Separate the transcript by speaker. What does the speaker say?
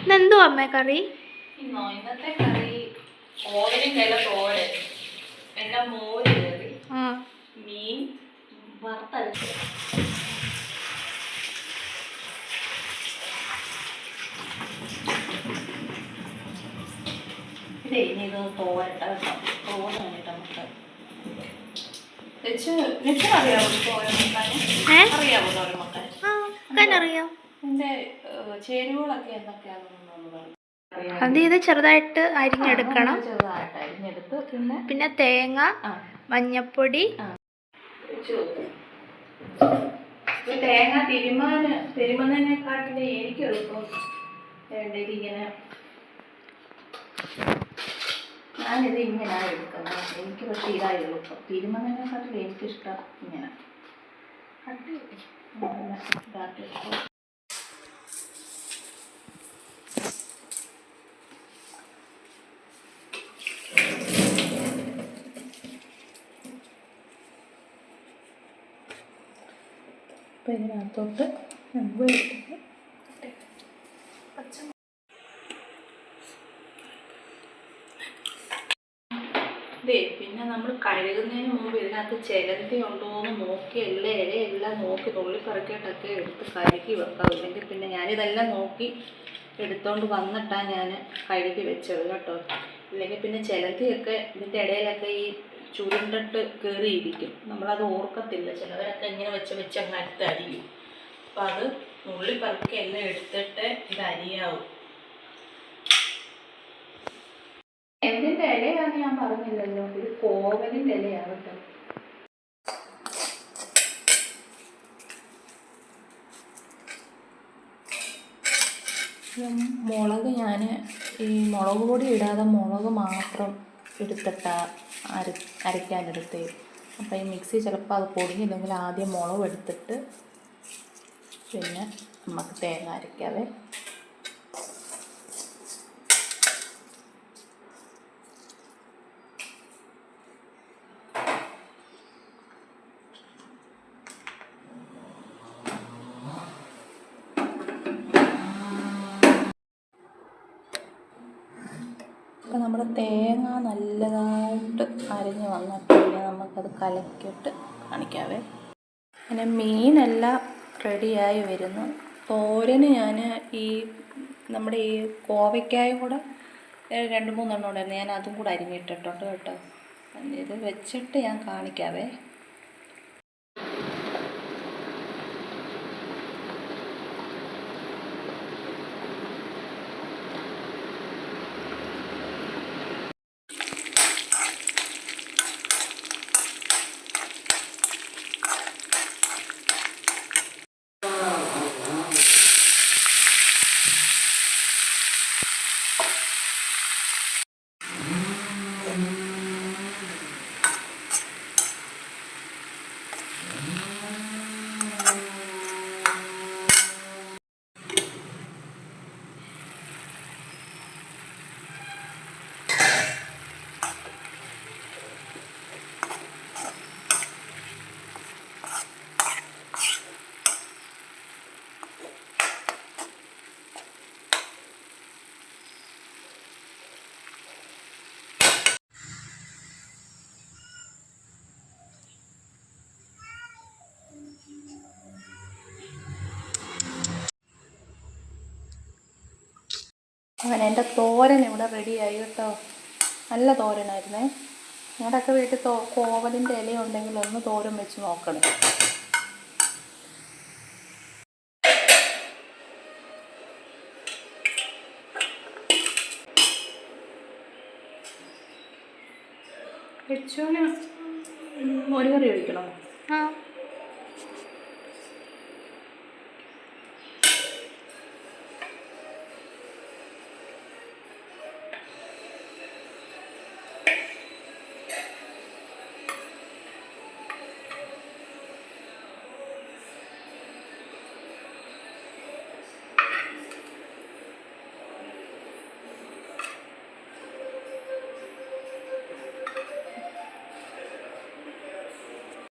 Speaker 1: ഇന്നെന്തോ അമ്മേ കറി?
Speaker 2: ഇന്നത്തെ കറി ഓവനും വില തോരൻ, പിന്നെ മോര് കറി, മീൻ വറുത്തരച്ച്. ഇനി ഇത് തോരട്ട കേട്ടോ. തോരൻ വേണ്ടിയിട്ട് നമുക്ക് അറിയാമോ തോരൻ വെക്കാൻ? അറിയാമോ തോരൻ വെക്കാൻ?
Speaker 1: അറിയാം.
Speaker 2: ഇതിന്റെ ചേരുവകളൊക്കെ എന്തൊക്കെയാണെന്ന് പറഞ്ഞു.
Speaker 1: അത് ഇത് ചെറുതായിട്ട് അരിഞ്ഞെടുക്കണം.
Speaker 2: ചെറുതായിട്ട് അരിഞ്ഞെടുത്ത്
Speaker 1: പിന്നെ തേങ്ങ, മഞ്ഞപ്പൊടി.
Speaker 2: തേങ്ങ തിരുമുന്നതിനെക്കാട്ടില് എനിക്ക് എളുപ്പം ഇതിങ്ങനെ, ഞാനിത് ഇങ്ങനെയാണ് എടുക്കുന്നത്. എനിക്ക് പക്ഷേ ഇതായി എളുപ്പം. തിരുമുന്നതിനെക്കാട്ടിൽ എനിക്കിഷ്ടം ഇങ്ങനെ ഇതാക്കി. അപ്പോൾ ഇതിനകത്തോട്ട് പിന്നെ നമ്മൾ കഴുകുന്നതിന് മുമ്പ് ഇതിനകത്ത് ചിലന്തി ഉണ്ടോ എന്ന് നോക്കി ഇലയെല്ലാം നോക്കി നുള്ളിപ്പറക്കിയിട്ടൊക്കെ എടുത്ത് കഴുകി വെക്കാം. ഇല്ലെങ്കിൽ പിന്നെ ഞാനിതെല്ലാം നോക്കി എടുത്തോണ്ട് വന്നിട്ടാണ് ഞാൻ കഴുകി വെച്ചത് കേട്ടോ. ഇല്ലെങ്കിൽ പിന്നെ ചിലന്തിയൊക്കെ ഇതിൻ്റെ ഇടയിലൊക്കെ ഈ ചുരുണ്ടിട്ട് കയറിയിരിക്കും. നമ്മളത് ഓർക്കത്തില്ല. ചിലവരൊക്കെ ഇങ്ങനെ വെച്ച് അങ്ങ് അടുത്ത് അരിയും. അപ്പം അത് നുള്ളിപ്പറക്കി എല്ലാം എടുത്തിട്ട് ഇത് അരിയാവും. എന്തിൻ്റെ ഇലയാണെന്ന് ഞാൻ പറഞ്ഞില്ലല്ലോ. ഇത് കോവലിൻ്റെ ഇലയാണ് കേട്ടോ. മുളക് ഞാൻ ഈ മുളക് പൊടി ഇടാതെ മുളക് മാത്രം എടുത്തിട്ടാണ് അരയ്ക്കാനെടുത്തേ. അപ്പോൾ ഈ മിക്സി ചിലപ്പോൾ അത് പൊടിഞ്ഞില്ലെങ്കിൽ ആദ്യം മുളക് എടുത്തിട്ട് പിന്നെ നമുക്ക് തേങ്ങ അരയ്ക്കാവേ. അപ്പോൾ നമ്മുടെ തേങ്ങ നല്ലതായിട്ട് അരിഞ്ഞ് വന്നിട്ട് പിന്നെ നമുക്കത് കലക്കിയിട്ട് കാണിക്കാവേ. പിന്നെ മീനെല്ലാം റെഡിയായി വരുന്നു. തോരന് ഞാൻ നമ്മുടെ ഈ കോവയ്ക്കായും കൂടെ 2-3 എണ്ണം ഉണ്ടായിരുന്നു. ഞാൻ അതും കൂടെ അരിഞ്ഞിട്ടിട്ടുണ്ട് കേട്ടോ. ഇത് വെച്ചിട്ട് ഞാൻ കാണിക്കാവേ. അങ്ങനെ എൻ്റെ തോരൻ ഇവിടെ റെഡിയായി കേട്ടോ. നല്ല തോരനായിരുന്നേ. ഞങ്ങളുടെയൊക്കെ വീട്ടിൽ കോവലിൻ്റെ ഇല ഉണ്ടെങ്കിൽ ഒന്ന് തോരൻ വെച്ച് നോക്കണം. വെച്ചോന് മോര് കറി ഒഴിക്കണോ?